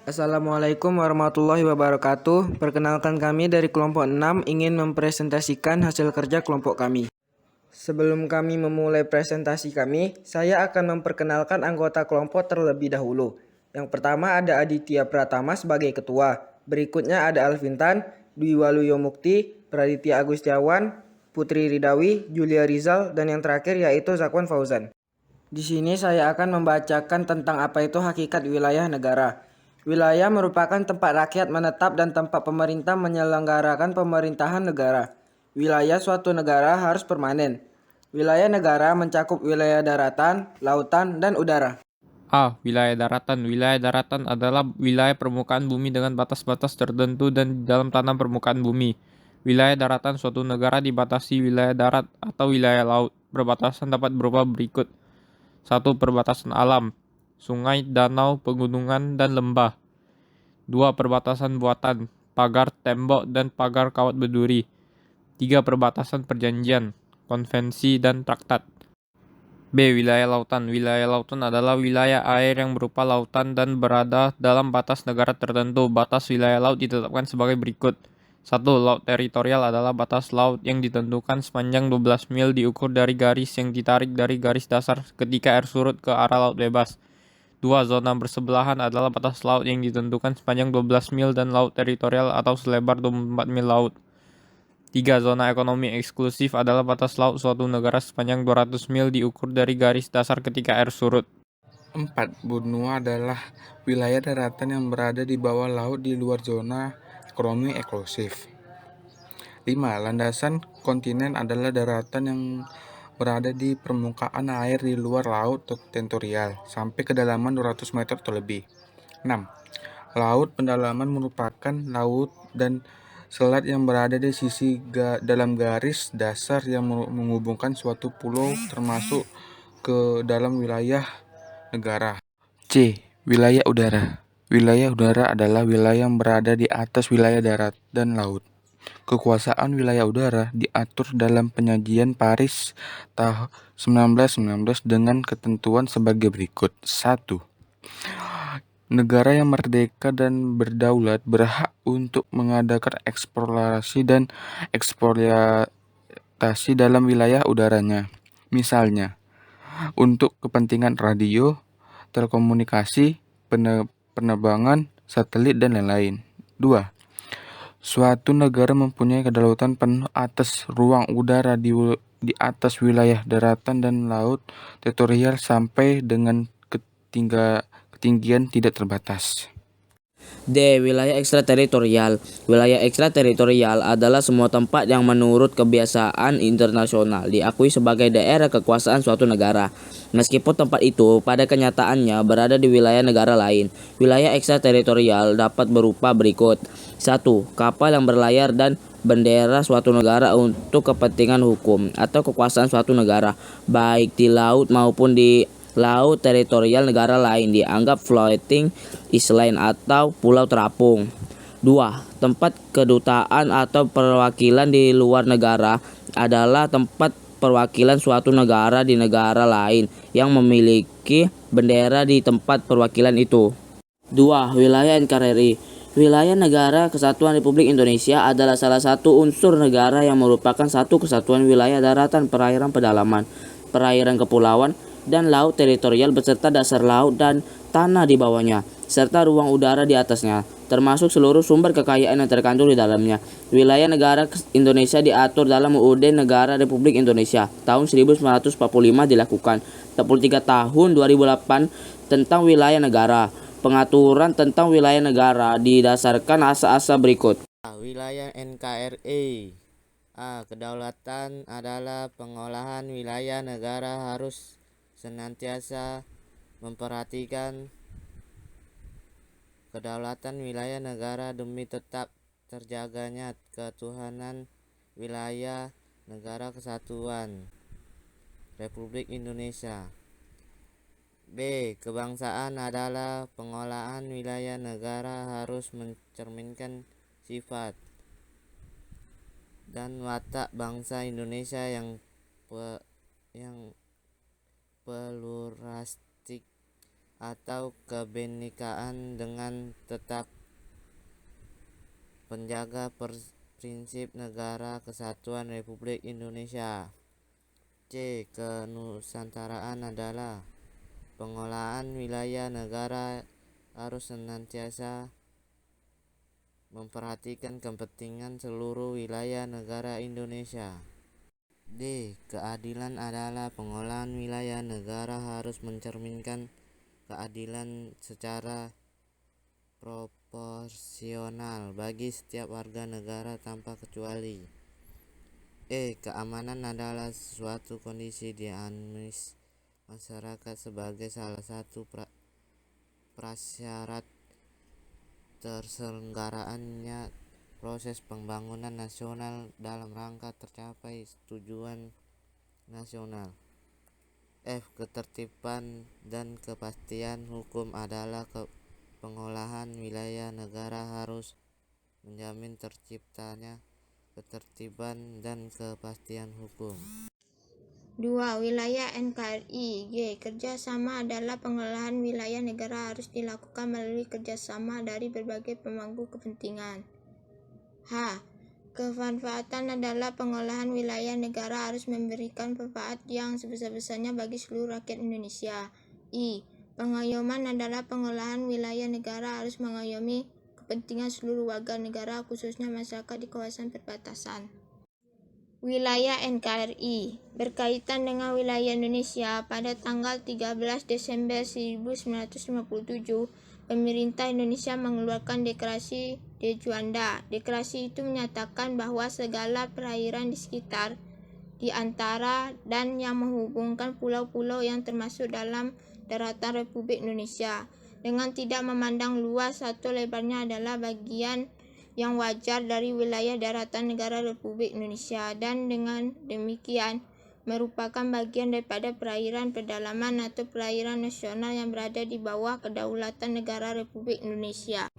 Assalamualaikum warahmatullahi wabarakatuh. Perkenalkan kami dari kelompok 6 ingin mempresentasikan hasil kerja kelompok kami. Sebelum kami memulai presentasi kami, saya akan memperkenalkan anggota kelompok terlebih dahulu. Yang pertama ada Aditya Pratama sebagai ketua. Berikutnya ada Alvintan, Dwi Waluyo Mukti, Praditya Agustiawan, Putri Ridawi, Julia Rizal, dan yang terakhir yaitu Zakwan Fauzan. Di sini saya akan membacakan tentang apa itu hakikat wilayah negara. Wilayah merupakan tempat rakyat menetap dan tempat pemerintah menyelenggarakan pemerintahan negara. Wilayah suatu negara harus permanen. Wilayah negara mencakup wilayah daratan, lautan, dan udara. A. Wilayah daratan. Wilayah daratan adalah wilayah permukaan bumi dengan batas-batas tertentu dan di dalam tanah permukaan bumi. Wilayah daratan suatu negara dibatasi wilayah darat atau wilayah laut. Perbatasan dapat berupa berikut. 1. Perbatasan alam. Sungai, danau, pegunungan, dan lembah. 2. Perbatasan buatan. Pagar, tembok, dan pagar kawat berduri. 3. Perbatasan perjanjian, konvensi, dan traktat. B. Wilayah lautan. Wilayah lautan adalah wilayah air yang berupa lautan dan berada dalam batas negara tertentu. Batas wilayah laut ditetapkan sebagai berikut. 1. Laut teritorial adalah batas laut yang ditentukan sepanjang 12 mil diukur dari garis yang ditarik dari garis dasar ketika air surut ke arah laut bebas. 2. Zona bersebelahan adalah batas laut yang ditentukan sepanjang 12 mil dan laut teritorial atau selebar 24 mil laut. 3. Zona ekonomi eksklusif adalah batas laut suatu negara sepanjang 200 mil diukur dari garis dasar ketika air surut. 4. Benua adalah wilayah daratan yang berada di bawah laut di luar zona ekonomi eksklusif. 5. Landasan kontinen adalah daratan yang berada di permukaan air di luar laut teritorial sampai kedalaman 200 meter atau lebih. 6. Laut pendalaman merupakan laut dan selat yang berada di sisi dalam garis dasar yang menghubungkan suatu pulau termasuk ke dalam wilayah negara. C. Wilayah udara. Wilayah udara adalah wilayah yang berada di atas wilayah darat dan laut. Kekuasaan wilayah udara diatur dalam Perjanjian Paris tahun 1919 dengan ketentuan sebagai berikut. 1. Negara yang merdeka dan berdaulat berhak untuk mengadakan eksplorasi dan eksploitasi dalam wilayah udaranya. Misalnya, untuk kepentingan radio, telekomunikasi, penerbangan, satelit, dan lain-lain. 2. Suatu negara mempunyai kedaulatan penuh atas ruang udara di atas wilayah daratan dan laut teritorial sampai dengan ketinggian tidak terbatas. D. Wilayah ekstrateritorial. Wilayah ekstrateritorial adalah semua tempat yang menurut kebiasaan internasional diakui sebagai daerah kekuasaan suatu negara, meskipun tempat itu pada kenyataannya berada di wilayah negara lain. Wilayah ekstrateritorial dapat berupa berikut. 1. Kapal yang berlayar dan bendera suatu negara untuk kepentingan hukum atau kekuasaan suatu negara, baik di laut maupun di laut teritorial negara lain, dianggap floating island atau pulau terapung. 2. Tempat kedutaan atau perwakilan di luar negara adalah tempat perwakilan suatu negara di negara lain yang memiliki bendera di tempat perwakilan itu. 2. Wilayah NKRI. Wilayah Negara Kesatuan Republik Indonesia adalah salah satu unsur negara yang merupakan satu kesatuan wilayah daratan, perairan pedalaman, perairan kepulauan, dan laut teritorial beserta dasar laut dan tanah di bawahnya, serta ruang udara di atasnya, termasuk seluruh sumber kekayaan yang terkandung di dalamnya. Wilayah negara Indonesia diatur dalam UUD Negara Republik Indonesia tahun 1945 dilakukan 43 tahun 2008 tentang wilayah negara. Pengaturan tentang wilayah negara didasarkan asa-asa berikut. Wilayah NKRI. A. Kedaulatan adalah pengolahan wilayah negara harus senantiasa memperhatikan kedaulatan wilayah negara demi tetap terjaganya ketuhanan wilayah negara kesatuan Republik Indonesia. B. Kebangsaan adalah pengolahan wilayah negara harus mencerminkan sifat dan watak bangsa Indonesia yang pluralistik, atau kebinekaan dengan tetap penjaga prinsip negara kesatuan Republik Indonesia. C. Kenusantaraan adalah pengelolaan wilayah negara harus senantiasa memperhatikan kepentingan seluruh wilayah negara Indonesia. D. Keadilan adalah pengelolaan wilayah negara harus mencerminkan keadilan secara proporsional bagi setiap warga negara tanpa kecuali. E. Keamanan adalah suatu kondisi dinamis masyarakat sebagai salah satu prasyarat terselenggaraannya proses pembangunan nasional dalam rangka tercapai tujuan nasional. F. Ketertiban dan kepastian hukum adalah pengolahan wilayah negara harus menjamin terciptanya ketertiban dan kepastian hukum. 2. Wilayah NKRI. G. Kerjasama adalah pengelolaan wilayah negara harus dilakukan melalui kerjasama dari berbagai pemangku kepentingan. H. Kemanfaatan adalah pengolahan wilayah negara harus memberikan manfaat yang sebesar-besarnya bagi seluruh rakyat Indonesia. I. Pengayoman adalah pengolahan wilayah negara harus mengayomi kepentingan seluruh warga negara khususnya masyarakat di kawasan perbatasan. Wilayah NKRI berkaitan dengan wilayah Indonesia. Pada tanggal 13 Desember 1957, pemerintah Indonesia mengeluarkan Deklarasi de Juanda. Deklarasi itu menyatakan bahwa segala perairan di sekitar, di antara, dan yang menghubungkan pulau-pulau yang termasuk dalam daratan Republik Indonesia, dengan tidak memandang luas atau lebarnya adalah bagian yang wajar dari wilayah daratan negara Republik Indonesia, dan dengan demikian merupakan bagian daripada perairan pedalaman atau perairan nasional yang berada di bawah kedaulatan negara Republik Indonesia.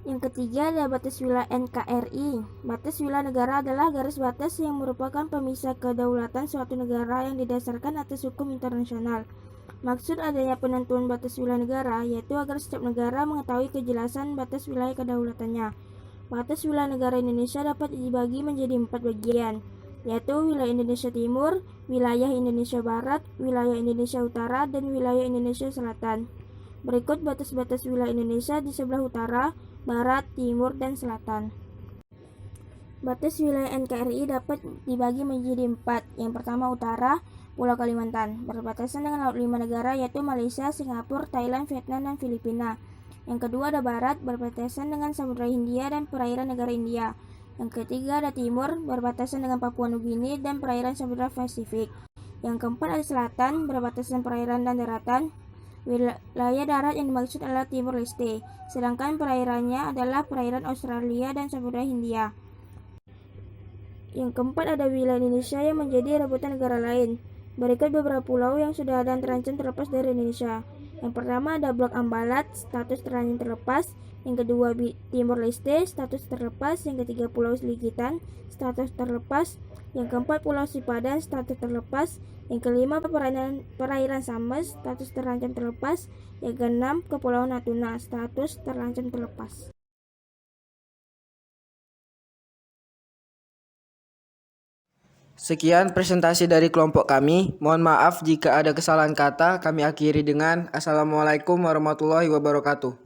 Yang ketiga adalah batas wilayah NKRI. Batas wilayah negara adalah garis batas yang merupakan pemisah kedaulatan suatu negara yang didasarkan atas hukum internasional. Maksud adanya penentuan batas wilayah negara yaitu agar setiap negara mengetahui kejelasan batas wilayah kedaulatannya. Batas wilayah negara Indonesia dapat dibagi menjadi 4 bagian, yaitu wilayah Indonesia Timur, wilayah Indonesia Barat, wilayah Indonesia Utara, dan wilayah Indonesia Selatan. Berikut batas-batas wilayah Indonesia di sebelah utara, barat, timur, dan selatan. Batas wilayah NKRI dapat dibagi menjadi 4. Yang pertama utara, Pulau Kalimantan, berbatasan dengan laut 5 negara yaitu Malaysia, Singapura, Thailand, Vietnam, dan Filipina. Yang kedua ada barat, berbatasan dengan Samudra Hindia dan perairan negara India. Yang ketiga ada timur, berbatasan dengan Papua Nugini dan perairan Samudra Pasifik. Yang keempat ada selatan, berbatasan perairan dan daratan. Wilayah darat yang dimaksud adalah Timor Leste, sedangkan perairannya adalah perairan Australia dan Samudra Hindia. Yang keempat ada wilayah Indonesia yang menjadi rebutan negara lain. Berikut beberapa pulau yang sudah ada terancam terlepas dari Indonesia. Yang pertama ada Blok Ambalat, status terancam terlepas. Yang kedua Timor Leste, status terlepas. Yang ketiga Pulau Likitan, status terlepas. Yang keempat Pulau Sipadan, status terlepas. Yang kelima perairan Samos, status terancam terlepas. Yang keenam Kepulauan Natuna, status terancam terlepas. Sekian presentasi dari kelompok kami. Mohon maaf jika ada kesalahan kata. Kami akhiri dengan Assalamualaikum warahmatullahi wabarakatuh.